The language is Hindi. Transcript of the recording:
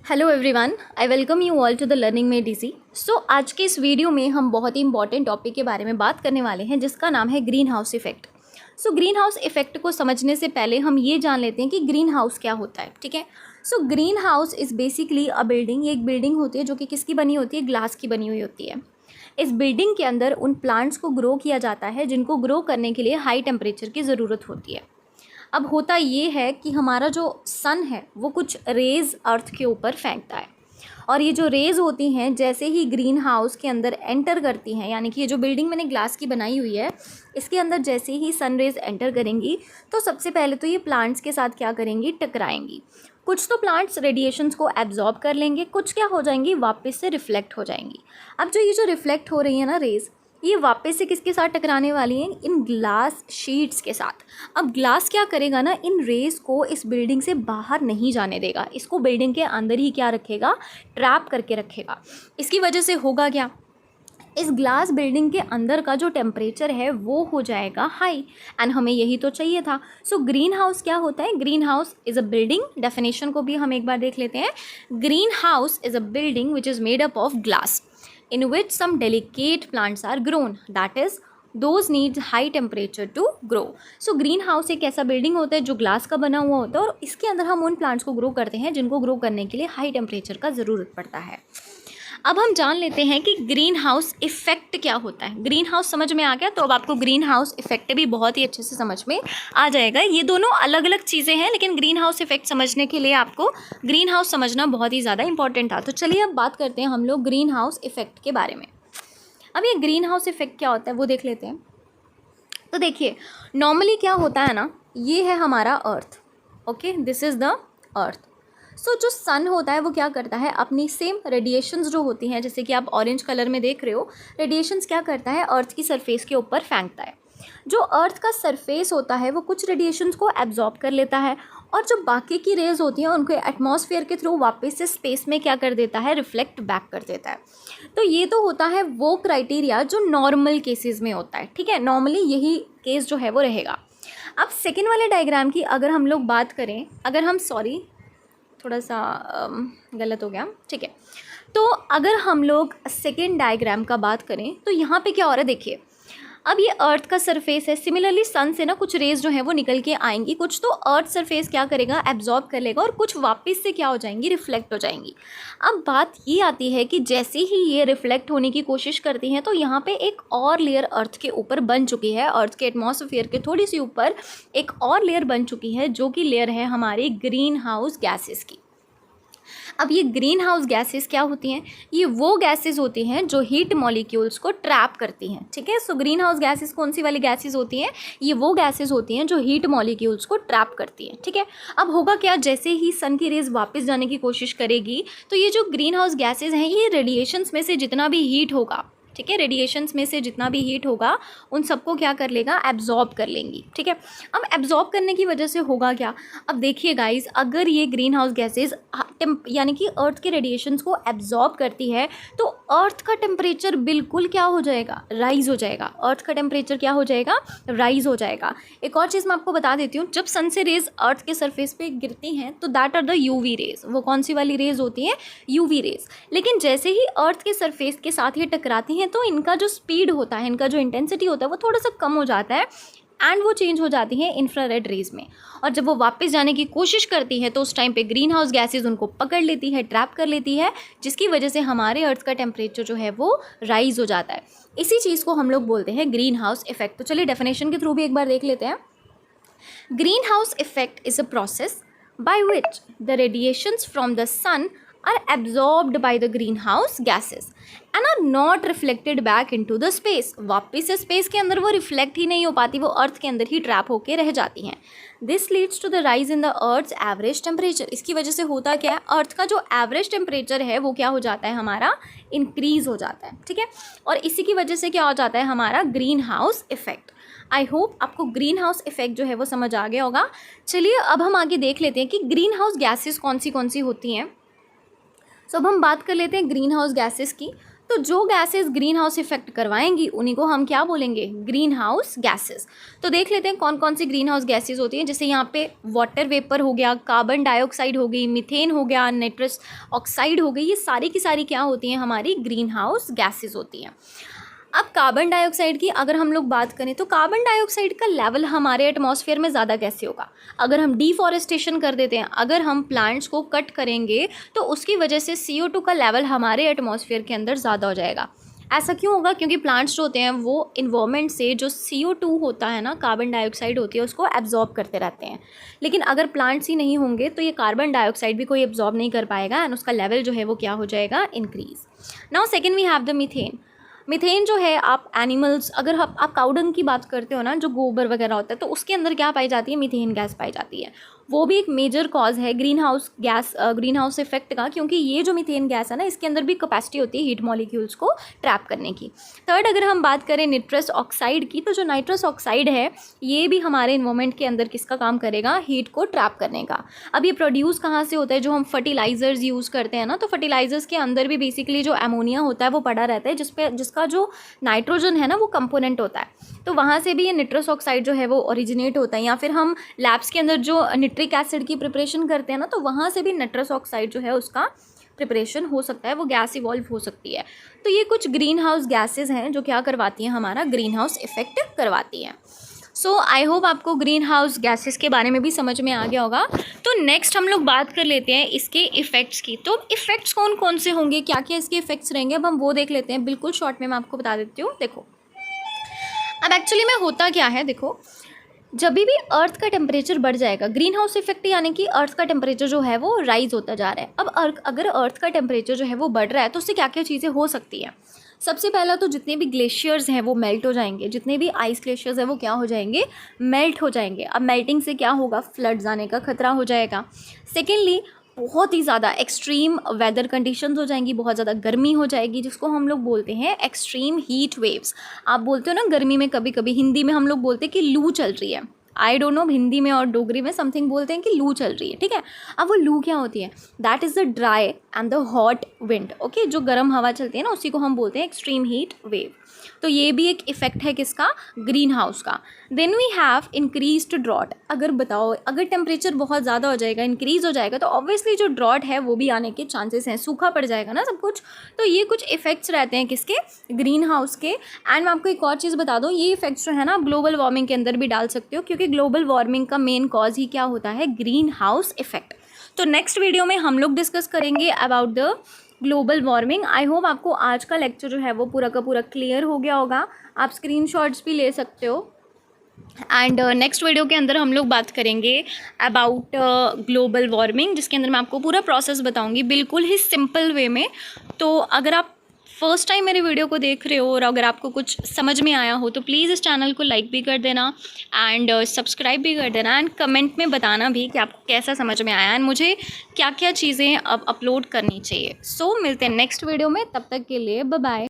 Hello everyone, I welcome you all to the learning में डीसी। सो आज के इस वीडियो में हम बहुत ही इंपॉर्टेंट टॉपिक के बारे में बात करने वाले हैं जिसका नाम है green house effect. So green house effect को समझने से पहले हम ये जान लेते हैं कि ग्रीन हाउस क्या होता है। ठीक है, so green house is basically a building. ये एक बिल्डिंग होती है जो कि किसकी बनी होती है, ग्लास की बनी हुई होती है। इस बिल्डिंग के अंदर उन प्लांट्स को ग्रो किया जाता है जिनको ग्रो करने के लिए हाई टेम्परेचर की ज़रूरत होती है। अब होता ये है कि हमारा जो सन है वो कुछ रेज़ अर्थ के ऊपर फेंकता है, और ये जो रेज़ होती हैं जैसे ही ग्रीन हाउस के अंदर एंटर करती हैं, यानी कि ये जो बिल्डिंग मैंने ग्लास की बनाई हुई है इसके अंदर जैसे ही सन रेज़ एंटर करेंगी तो सबसे पहले तो ये प्लांट्स के साथ क्या करेंगी, टकराएंगी। कुछ तो प्लांट्स रेडिएशंस को एब्जॉर्ब कर लेंगे, कुछ क्या हो जाएंगी, वापस से रिफ्लेक्ट हो जाएंगी। अब जो ये जो रिफ्लेक्ट हो रही है ना रेज़, ये वापस से किसके साथ टकराने वाली हैं, इन ग्लास शीट्स के साथ। अब ग्लास क्या करेगा ना, इन रेज़ को इस बिल्डिंग से बाहर नहीं जाने देगा, इसको बिल्डिंग के अंदर ही क्या रखेगा, ट्रैप करके रखेगा। इसकी वजह से होगा क्या, इस ग्लास बिल्डिंग के अंदर का जो टेम्परेचर है वो हो जाएगा हाई, एंड हमें यही तो चाहिए था। सो ग्रीन हाउस क्या होता है, green house is a building. Definition को भी हम एक बार देख लेते हैं। Green house is a building which is made up of glass in which some delicate plants are grown, that is those need high temperature to grow. So green house एक ऐसा बिल्डिंग होता है जो ग्लास का बना हुआ होता है, और इसके अंदर हम उन प्लांट्स को ग्रो करते हैं जिनको ग्रो करने के लिए हाई टेम्परेचर का ज़रूरत पड़ता है। अब हम जान लेते हैं कि ग्रीन हाउस इफेक्ट क्या होता है। ग्रीन हाउस समझ में आ गया तो अब आपको ग्रीन हाउस इफेक्ट भी बहुत ही अच्छे से समझ में आ जाएगा। ये दोनों अलग अलग चीज़ें हैं, लेकिन ग्रीन हाउस इफेक्ट समझने के लिए आपको ग्रीन हाउस समझना बहुत ही ज़्यादा इंपॉर्टेंट था। तो चलिए अब बात करते हैं हम लोग ग्रीन हाउस इफेक्ट के बारे में। अब ये ग्रीन हाउस इफेक्ट क्या होता है वो देख लेते हैं। तो देखिए, नॉर्मली क्या होता है ना, ये है हमारा earth. Okay, this is the earth. सो जो सन होता है वो क्या करता है, अपनी सेम रेडिएशंस जो होती हैं, जैसे कि आप ऑरेंज कलर में देख रहे हो, रेडिएशंस क्या करता है, अर्थ की सरफेस के ऊपर फेंकता है। जो अर्थ का सरफेस होता है वो कुछ रेडिएशंस को एब्जॉर्ब कर लेता है, और जो बाकी की रेज होती हैं उनको एटमॉस्फेयर के थ्रू वापस से स्पेस में क्या कर देता है, रिफ्लेक्ट बैक कर देता है। तो ये तो होता है वो क्राइटेरिया जो नॉर्मल केसेस में होता है। ठीक है, नॉर्मली यही केस जो है वो रहेगा। अब सेकेंड वाले डायग्राम की अगर हम लोग बात करें, अगर हम थोड़ा सा गलत हो गया, ठीक है। तो अगर हम लोग सेकेंड डायग्राम का बात करें तो यहाँ पे क्या हो रहा है, देखिए अब ये अर्थ का सरफेस है। सिमिलरली सन से ना कुछ रेज जो हैं वो निकल के आएंगी, कुछ तो अर्थ सरफेस क्या करेगा, एब्जॉर्ब कर लेगा, और कुछ वापस से क्या हो जाएंगी, रिफ्लेक्ट हो जाएंगी। अब बात ये आती है कि जैसे ही ये रिफ्लेक्ट होने की कोशिश करती हैं तो यहाँ पे एक और लेयर अर्थ के ऊपर बन चुकी है, अर्थ के एटमॉस्फेयर के थोड़ी सी ऊपर एक और लेयर बन चुकी है, जो कि लेयर है हमारी ग्रीन हाउस गैसेस की। अब ये ग्रीन हाउस गैसेस क्या होती हैं, ये वो गैसेस होती हैं जो हीट मॉलिक्यूल्स को ट्रैप करती हैं। ठीक है, सो ग्रीन हाउस गैसेस कौन सी वाली गैसेस होती हैं, ये वो गैसेस होती हैं जो हीट मॉलिक्यूल्स को ट्रैप करती हैं। ठीक है, अब होगा क्या, जैसे ही सन की रेज वापस जाने की कोशिश करेगी तो ये जो ग्रीन हाउस गैसेस हैं ये रेडिएशंस में से जितना भी हीट होगा, ठीक है, रेडिएशंस में से जितना भी हीट होगा उन सबको क्या कर लेगा, एब्जॉर्ब कर लेंगी। ठीक है, अब एब्जॉर्ब करने की वजह से होगा क्या, अब देखिए गाइस, अगर ये ग्रीन हाउस गैसेज यानी कि अर्थ के रेडिएशंस को एब्जॉर्ब करती है तो अर्थ का टेम्परेचर बिल्कुल क्या हो जाएगा, राइज हो जाएगा। अर्थ का टेम्परेचर क्या हो जाएगा, राइज हो जाएगा। एक और चीज़ मैं आपको बता देती हूँ, जब सन से रेज अर्थ के सरफेस पे गिरती हैं तो that are the UV rays. वो कौन सी वाली रेज होती हैं, यूवी रेज। लेकिन जैसे ही अर्थ के सरफेस के साथ ये टकराती हैं तो इनका जो स्पीड होता है, इनका जो इंटेंसिटी होता है वो थोड़ा सा कम हो जाता है, एंड वो चेंज हो जाती हैं इंफ्रारेड रेज में। और जब वो वापस जाने की कोशिश करती है तो उस टाइम पे ग्रीन हाउस गैसेज उनको पकड़ लेती है, ट्रैप कर लेती है, जिसकी वजह से हमारे अर्थ का टेम्परेचर जो है वो राइज हो जाता है। इसी चीज़ को हम लोग बोलते हैं ग्रीन हाउस इफेक्ट। तो चलिए डेफिनेशन के थ्रू भी एक बार देख लेते हैं। Green house effect is a process by which the radiations from the sun are absorbed by the greenhouse gases and are not reflected back into the space. वापस से स्पेस के अंदर वो रिफ्लेक्ट ही नहीं हो पाती, वो अर्थ के अंदर ही ट्रैप होके रह जाती हैं। This leads to the rise in the earth's average temperature. इसकी वजह से होता क्या है, अर्थ का जो एवरेज टेम्परेचर है वो क्या हो जाता है, हमारा इंक्रीज हो जाता है। ठीक है, और इसी की वजह से क्या हो जाता है, हमारा green house effect. I hope आपको ग्रीन हाउस इफेक्ट जो है वो समझ आ गया होगा। चलिए अब हम आगे देख लेते हैं कि ग्रीन हाउस गैसेस कौन सी होती हैं। सो अब हम बात कर लेते हैं ग्रीन हाउस गैसेस की। तो जो गैसेस ग्रीन हाउस इफेक्ट करवाएंगी उन्हीं को हम क्या बोलेंगे, ग्रीन हाउस गैसेस। तो देख लेते हैं कौन कौन सी ग्रीन हाउस गैसेस होती हैं। जैसे यहाँ पे वाटर वेपर हो गया, कार्बन डाइऑक्साइड हो गई, मीथेन हो गया, नाइट्रस ऑक्साइड हो गई, ये सारी की सारी क्या होती हैं, हमारी ग्रीन हाउस गैसेस होती हैं। अब कार्बन डाइऑक्साइड की अगर हम लोग बात करें तो कार्बन डाइऑक्साइड का लेवल हमारे एटमॉस्फेयर में ज़्यादा कैसे होगा, अगर हम डिफॉरेस्टेशन कर देते हैं, अगर हम प्लांट्स को कट करेंगे तो उसकी वजह से CO2 का लेवल हमारे एटमॉस्फेयर के अंदर ज़्यादा हो जाएगा। ऐसा क्यों होगा, क्योंकि प्लांट्स जो होते हैं वो इन्वायरमेंट से जो CO2 होता है ना, कार्बन डाइऑक्साइड होती है, उसको एब्जॉर्ब करते रहते हैं। लेकिन अगर प्लांट्स ही नहीं होंगे तो ये कार्बन डाइऑक्साइड भी कोई एब्जॉर्ब नहीं कर पाएगा एंड उसका लेवल जो है वो क्या हो जाएगा, increase. Now second we have the methane. Methane जो है, आप एनिमल्स, अगर आप काउडंग की बात करते हो ना, जो गोबर वगैरह होता है, तो उसके अंदर क्या पाई जाती है, मीथेन गैस पाई जाती है। वो भी एक मेजर कॉज है green house gas, green house effect का, क्योंकि ये जो मीथेन गैस है ना, इसके अंदर भी कैपेसिटी होती है हीट मॉलिक्यूल्स को ट्रैप करने की। थर्ड, अगर हम बात करें नाइट्रस ऑक्साइड की, तो जो नाइट्रस ऑक्साइड है ये भी हमारे इन्वायरमेंट के अंदर किसका काम करेगा, हीट को ट्रैप करने का। अब ये प्रोड्यूस कहाँ से होता है, जो हम फर्टिलाइजर्स यूज़ करते हैं ना, तो फर्टिलाइजर्स के अंदर भी बेसिकली जो अमोनिया होता है वो पड़ा रहता है, जिसका जो नाइट्रोजन है ना वो कंपोनेंट होता है। तो वहाँ से भी ये नाइट्रस ऑक्साइड जो है वो ओरिजिनेट होता है। या फिर हम लैब्स के अंदर जो नाइट्रिक एसिड की प्रिपरेशन करते हैं ना, तो वहाँ से भी नाइट्रस ऑक्साइड जो है उसका प्रिपरेशन हो सकता है, वो गैस इवॉल्व हो सकती है। तो ये कुछ ग्रीन हाउस गैसेज हैं जो क्या करवाती हैं, हमारा ग्रीन हाउस इफेक्ट करवाती हैं। सो आई होप आपको ग्रीन हाउस गैसेस के बारे में भी समझ में आ गया होगा। तो नेक्स्ट हम लोग बात कर लेते हैं इसके इफ़ेक्ट्स की। तो इफ़ेक्ट्स कौन कौन से होंगे, क्या क्या इसके इफ़ेक्ट्स रहेंगे, अब हम वो देख लेते हैं। बिल्कुल शॉर्ट में मैं आपको बता देती हूँ। देखो, अब एक्चुअली में होता क्या है, देखो, जब भी अर्थ का टेम्परेचर बढ़ जाएगा, ग्रीन हाउस इफेक्ट यानी कि अर्थ का टेम्परेचर जो है वो राइज होता जा रहा है। अब अगर अर्थ का टेम्परेचर जो है वो बढ़ रहा है तो उससे क्या क्या चीज़ें हो सकती हैं। सबसे पहला तो जितने भी ग्लेशियर्स हैं वो मेल्ट हो जाएंगे, जितने भी आइस ग्लेशियर्स हैं वो क्या हो जाएंगे, मेल्ट हो जाएंगे। अब मेल्टिंग से क्या होगा, फ्लड्स आने का खतरा हो जाएगा। सेकेंडली, बहुत ही ज़्यादा एक्सट्रीम वेदर कंडीशंस हो जाएंगी, बहुत ज़्यादा गर्मी हो जाएगी, जिसको हम लोग बोलते हैं एक्सट्रीम हीट वेव्स। आप बोलते हो ना गर्मी में कभी कभी हिंदी में हम लोग बोलते हैं कि लू चल रही है। आई डोंट नो हिंदी में और डोगरी में समथिंग बोलते हैं कि लू चल रही है, ठीक है। अब वो लू क्या होती है, that is the dry and the hot wind, okay. जो गर्म हवा चलती है ना उसी को हम बोलते हैं एक्सट्रीम हीट वेव। तो ये भी एक इफेक्ट है किसका, ग्रीन हाउस का। Then we have increased drought. अगर बताओ, अगर टेम्परेचर बहुत ज़्यादा हो जाएगा, इंक्रीज हो जाएगा, तो ऑब्वियसली जो ड्रॉट है वो भी आने के चांसेस हैं, सूखा पड़ जाएगा ना सब कुछ। तो ये कुछ इफेक्ट्स रहते हैं किसके, ग्रीन हाउस के। एंड मैं आपको एक और चीज़ बता दूँ, ये इफेक्ट्स जो है ना ग्लोबल वार्मिंग के अंदर भी डाल सकते हो, क्योंकि ग्लोबल वार्मिंग का मेन कॉज ही क्या होता है, ग्रीन हाउस इफेक्ट। तो नेक्स्ट वीडियो में हम लोग डिस्कस करेंगे about the global warming. I hope आपको आज का लेक्चर जो है वो पूरा का पूरा क्लियर हो गया होगा। आप स्क्रीनशॉट्स भी ले सकते हो। एंड नेक्स्ट वीडियो के अंदर हम लोग बात करेंगे अबाउट ग्लोबल वार्मिंग, जिसके अंदर मैं आपको पूरा प्रोसेस बताऊंगी बिल्कुल ही सिंपल वे में। तो अगर आप फर्स्ट टाइम मेरे वीडियो को देख रहे हो और अगर आपको कुछ समझ में आया हो तो प्लीज़ इस चैनल को लाइक भी कर देना एंड सब्सक्राइब भी कर देना एंड कमेंट में बताना भी कि आपको कैसा समझ में आया एंड मुझे क्या क्या चीज़ें अब अपलोड करनी चाहिए। सो मिलते हैं नेक्स्ट वीडियो में, तब तक के लिए बाय बाय।